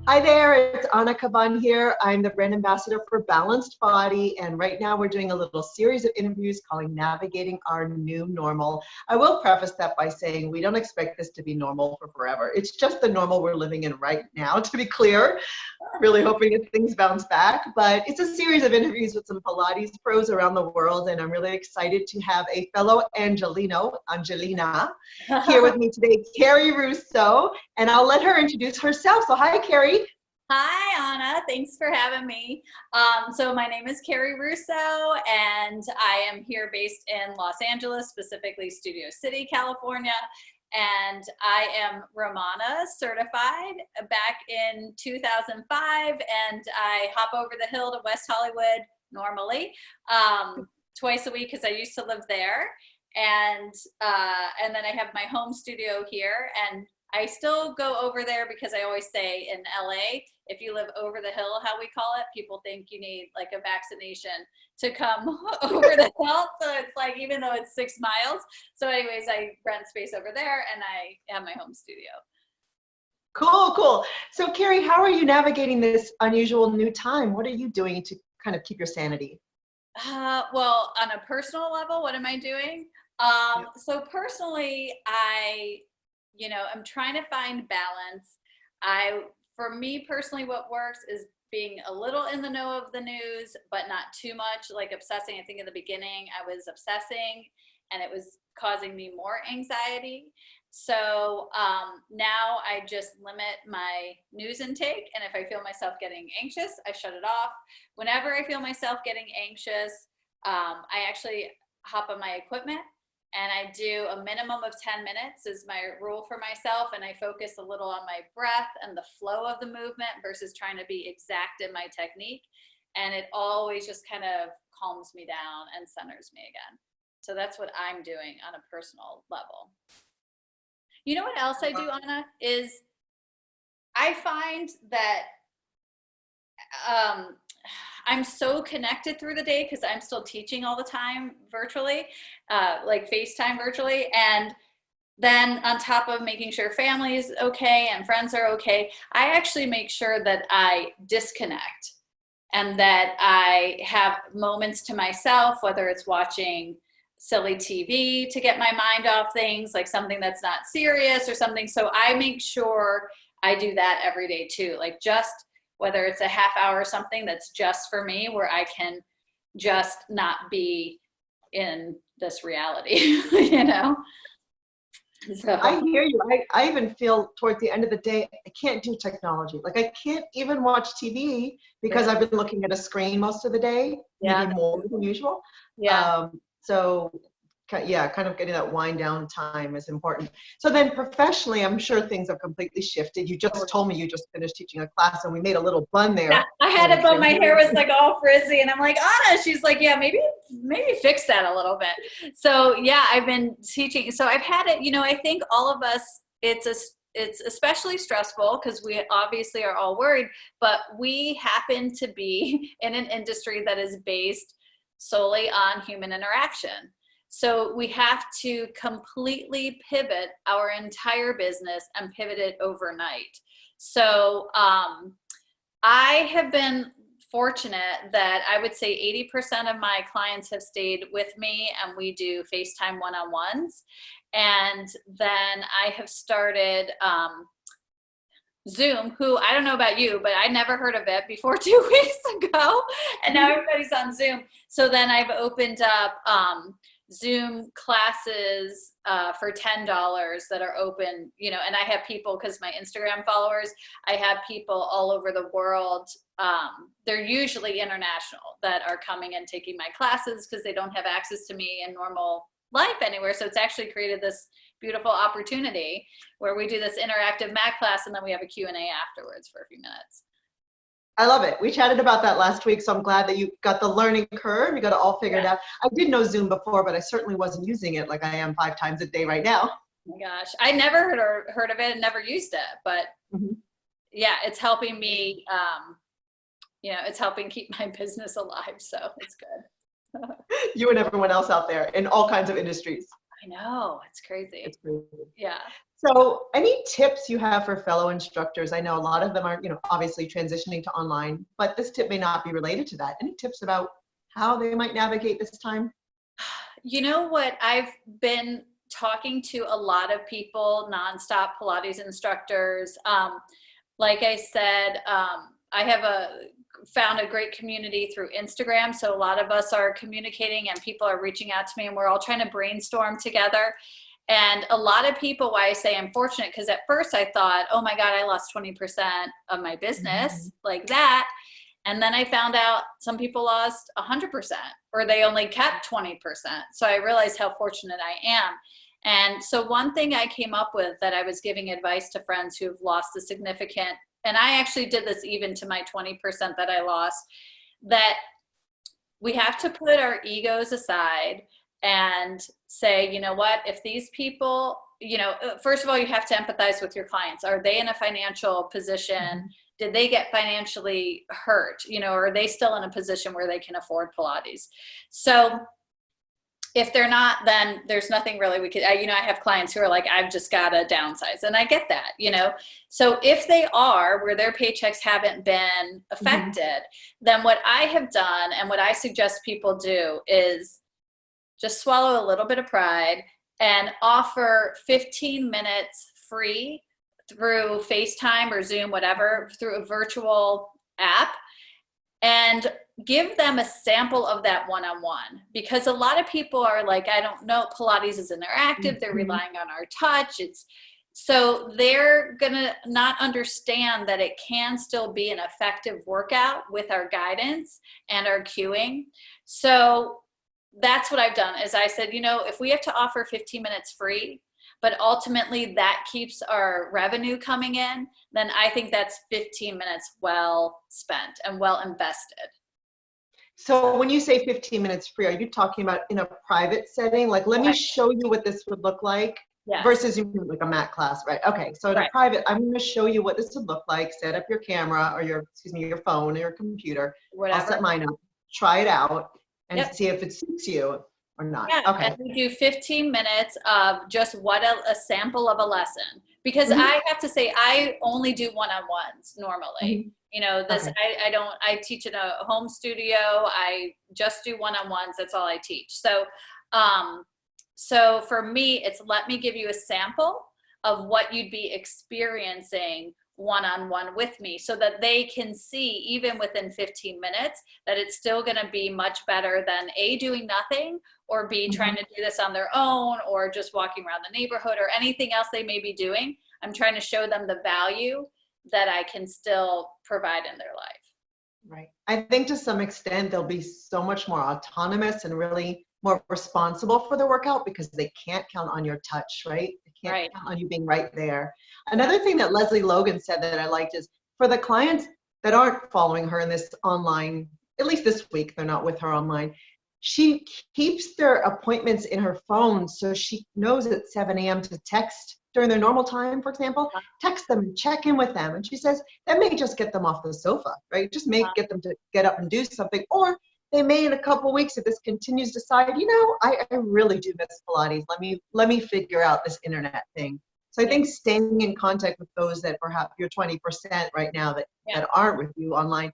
Hi there, it's Ana Caban here. I'm the brand ambassador for Balanced Body, and right now we're doing a little series of interviews calling Navigating Our New Normal. I will preface that by saying we don't expect this to be normal for forever. It's just the normal we're living in right now, to be clear. Really hoping that things bounce back, but it's a series of interviews with some Pilates pros around the world, and I'm really excited to have a fellow Angelina, here with me today, Carrie Russo, and I'll let her introduce herself. So hi, Carrie. Hi, Anna. Thanks for having me. So my name is Carrie Russo, and I am here based in Los Angeles, specifically Studio City, California. And I am Romana certified back in 2005, and I hop over the hill to West Hollywood normally twice a week because I used to live there. And then I have my home studio here, and I still go over there because I always say in LA, if you live over the hill, how we call it, people think you need like a vaccination to come over the hill. So it's like, even though it's 6 miles. So anyways, I rent space over there and I have my home studio. Cool, cool. So Carrie, how are you navigating this unusual new time? What are you doing to kind of keep your sanity? Well, on a personal level, what am I doing? So personally, I'm trying to find balance. For me personally, what works is being a little in the know of the news, but not too much, like obsessing. I think in the beginning I was obsessing and it was causing me more anxiety. So now I just limit my news intake. And if I feel myself getting anxious, I shut it off. Whenever I feel myself getting anxious, I actually hop on my equipment and I do a minimum of 10 minutes is my rule for myself. And I focus a little on my breath and the flow of the movement versus trying to be exact in my technique. And it always just kind of calms me down and centers me again. So that's what I'm doing on a personal level. You know what else I do, Anna, is I find that I'm so connected through the day because I'm still teaching all the time virtually, like FaceTime virtually. And then on top of making sure family is okay and friends are okay, I actually make sure that I disconnect and that I have moments to myself, whether it's watching silly TV to get my mind off things, like something that's not serious or something. So I make sure I do that every day too, like just whether it's a half hour or something that's just for me, where I can just not be in this reality, you know? So. I hear you. I even feel towards the end of the day, I can't do technology. Like I can't even watch TV because I've been looking at a screen most of the day, maybe more than usual. So yeah, kind of getting that wind down time is important. So then professionally, I'm sure things have completely shifted. You just told me you just finished teaching a class and we made a little bun there. Yeah, I had it, but my hair was like all frizzy and I'm like, Anna, she's like, yeah, maybe fix that a little bit. So yeah, I've been teaching. So I've had it, I think all of us, it's especially stressful because we obviously are all worried, but we happen to be in an industry that is based solely on human interaction. So we have to completely pivot our entire business and pivot it overnight. So I have been fortunate that I would say 80% of my clients have stayed with me and we do FaceTime one-on-ones. And then I have started Zoom, who I don't know about you, but I never heard of it before 2 weeks ago. And now everybody's on Zoom. So then I've opened up Zoom classes for $10 that are open, and I have people, because my Instagram followers, I have people all over the world. They're usually international that are coming and taking my classes because they don't have access to me in normal life anywhere. So it's actually created this beautiful opportunity where we do this interactive mat class and then we have a Q&A afterwards for a few minutes. I love it. We chatted about that last week, so I'm glad that you got the learning curve. You got it all figured out. I did know Zoom before, but I certainly wasn't using it like I am 5 times a day right now. Oh my gosh, I never heard of it and never used it, but yeah, it's helping me. It's helping keep my business alive, so it's good. You and everyone else out there in all kinds of industries. I know, it's crazy. It's crazy. Yeah. So any tips you have for fellow instructors? I know a lot of them are, obviously transitioning to online, but this tip may not be related to that. Any tips about how they might navigate this time? You know what? I've been talking to a lot of people, nonstop Pilates instructors. Like I said, I have found a great community through Instagram. So a lot of us are communicating and people are reaching out to me and we're all trying to brainstorm together. And a lot of people, why I say I'm fortunate, because at first I thought, oh my God, I lost 20% of my business like that. And then I found out some people lost 100% or they only kept 20%. So I realized how fortunate I am. And so one thing I came up with that I was giving advice to friends who've lost a significant, and I actually did this even to my 20% that I lost, that we have to put our egos aside and say, you know what, if these people, first of all, you have to empathize with your clients. Are they in a financial position? Did they get financially hurt? Or are they still in a position where they can afford Pilates? So if they're not, then there's nothing really we could, I have clients who are like, I've just got to downsize. And I get that, So if they are, where their paychecks haven't been affected, then what I have done and what I suggest people do is just swallow a little bit of pride and offer 15 minutes free through FaceTime or Zoom, whatever, through a virtual app, and give them a sample of that one-on-one. Because a lot of people are like, I don't know, Pilates is interactive, they're relying on our touch. So they're gonna not understand that it can still be an effective workout with our guidance and our cueing. So that's what I've done, is I said, if we have to offer 15 minutes free, but ultimately that keeps our revenue coming in, then I think that's 15 minutes well spent and well invested. So when you say 15 minutes free, are you talking about in a private setting? Like, let me show you what this would look like versus like a mat class, right? Okay, so in a private, I'm going to show you what this would look like. Set up your camera or your phone or your computer. Whatever. I'll set mine up, try it out, and see if it suits you or not. Yeah, okay. And we do 15 minutes of just a sample of a lesson. Because I have to say, I only do one-on-ones normally. I teach in a home studio. I just do one-on-ones. That's all I teach. So for me, it's let me give you a sample of what you'd be experiencing one-on-one with me, so that they can see, even within 15 minutes, that it's still going to be much better than A, doing nothing, or B, trying to do this on their own, or just walking around the neighborhood, or anything else they may be doing. I'm trying to show them the value that I can still provide in their life. Right. I think to some extent they'll be so much more autonomous and really more responsible for the workout, because they can't count on your touch, right? They can't count on you being right there. Another thing that Leslie Logan said that I liked is, for the clients that aren't following her in this online, at least this week, they're not with her online, she keeps their appointments in her phone, so she knows at 7 a.m. to text during their normal time, for example, text them and check in with them. And she says that may just get them off the sofa, right? Just may get them to get up and do something. Or they may, in a couple of weeks, if this continues, decide, I really do miss Pilates. Let me figure out this internet thing. So I think staying in contact with those that perhaps you're 20% right now that aren't with you online,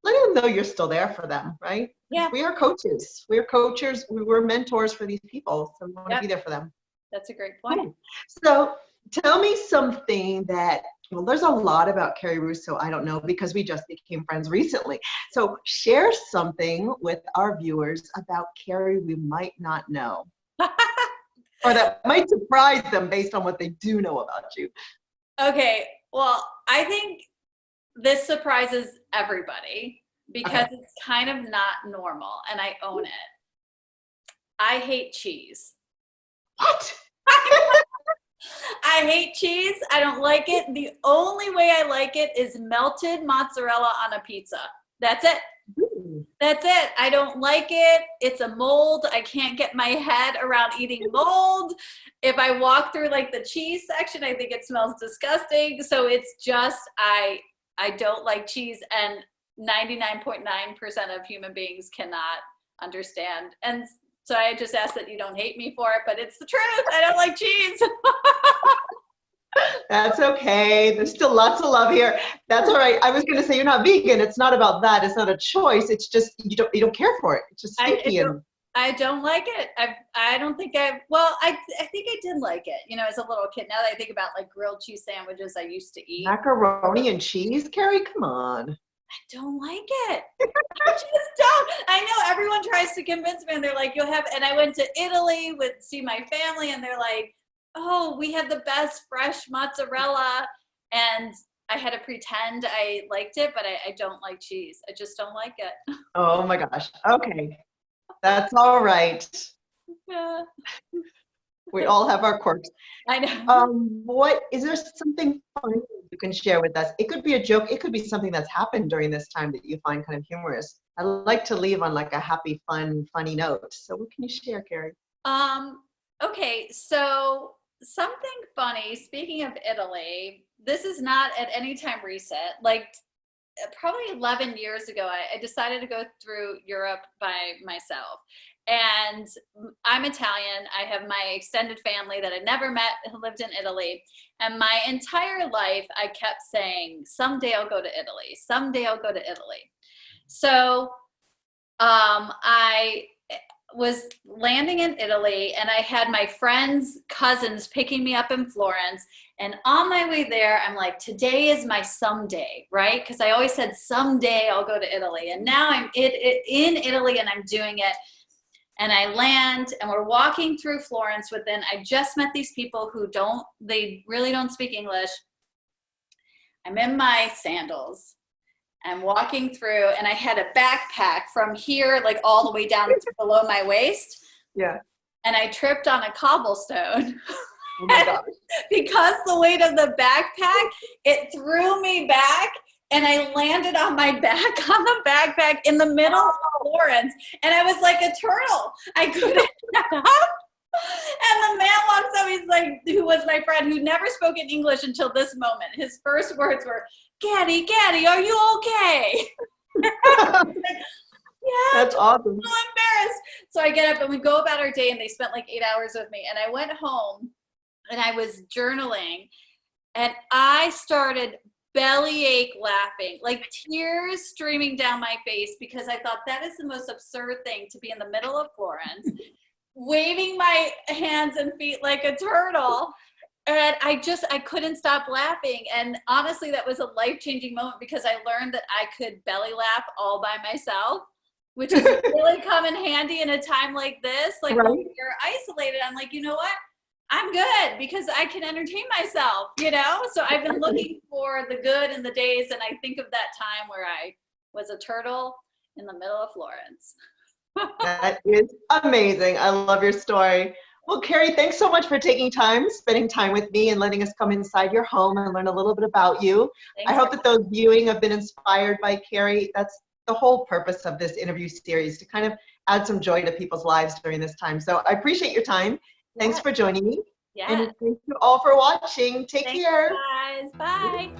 letting them know you're still there for them, right? Yeah. We are coaches. We're coaches. We're mentors for these people. So we want to be there for them. That's a great point. Cool. So tell me something that, there's a lot about Carrie Russo I don't know, because we just became friends recently. So share something with our viewers about Carrie we might not know. Or that might surprise them based on what they do know about you. Okay, well, I think this surprises everybody because it's kind of not normal, and I own it. I hate cheese. What? I hate cheese. I don't like it. The only way I like it is melted mozzarella on a pizza. That's it. That's it. I don't like it. It's a mold. I can't get my head around eating mold. If I walk through like the cheese section, I think it smells disgusting. So it's just, I don't like cheese, and 99.9% of human beings cannot understand. And So I just ask that you don't hate me for it, but it's the truth. I don't like cheese. That's okay. There's still lots of love here. That's all right. I was going to say you're not vegan. It's not about that. It's not a choice. It's just you don't care for it. It's just sticky I don't like it. I don't think well, I think I did like it, you know, as a little kid. Now that I think about like grilled cheese sandwiches I used to eat. Macaroni and cheese, Carrie, come on. I don't like it. I just don't. I know everyone tries to convince me and they're like, and I went to Italy see my family and they're like, oh, we had the best fresh mozzarella. And I had to pretend I liked it, but I don't like cheese. I just don't like it. Oh my gosh. Okay. That's all right. Yeah. We all have our quirks. I know. Is there something funny you can share with us? It could be a joke. It could be something that's happened during this time that you find kind of humorous. I like to leave on like a happy, fun, funny note. So what can you share, Carrie? Okay. So something funny, speaking of Italy, this is not at any time recent, like probably 11 years ago, I decided to go through Europe by myself. And I'm Italian. I have my extended family that I never met who lived in Italy. And my entire life, I kept saying, someday I'll go to Italy. Someday I'll go to Italy. So I was landing in Italy and I had my friends' cousins picking me up in Florence. And on my way there, I'm like, today is my someday, right? Because I always said someday I'll go to Italy. And now I'm in Italy and I'm doing it. And I land and we're walking through Florence I just met these people they really don't speak English. I'm in my sandals. I'm walking through and I had a backpack from here, like all the way down to below my waist. Yeah. And I tripped on a cobblestone. Oh my gosh. Because the weight of the backpack, it threw me back and I landed on my back on the backpack in the middle of Florence. And I was like a turtle. I couldn't get up. And the man walks up, he's like, who was my friend who never spoke in English until this moment. His first words were, Gaddy, are you okay? Yeah. That's awesome. I'm so embarrassed. So I get up and we go about our day and they spent like 8 hours with me. And I went home and I was journaling and I started bellyache laughing, like tears streaming down my face because I thought that is the most absurd thing to be in the middle of Florence, waving my hands and feet like a turtle. And I couldn't stop laughing. And honestly, that was a life-changing moment because I learned that I could belly laugh all by myself, which is really come in handy in a time like this. Like when you're isolated, I'm like, you know what? I'm good because I can entertain myself, you know? So I've been looking for the good in the days. And I think of that time where I was a turtle in the middle of Florence. That is amazing. I love your story. Well, Carrie, thanks so much for spending time with me and letting us come inside your home and learn a little bit about you. Thanks. I hope that those viewing have been inspired by Carrie. That's the whole purpose of this interview series, to kind of add some joy to people's lives during this time. So I appreciate your time. Thanks for joining me. Yeah. And thank you all for watching. Take care. Guys. Bye.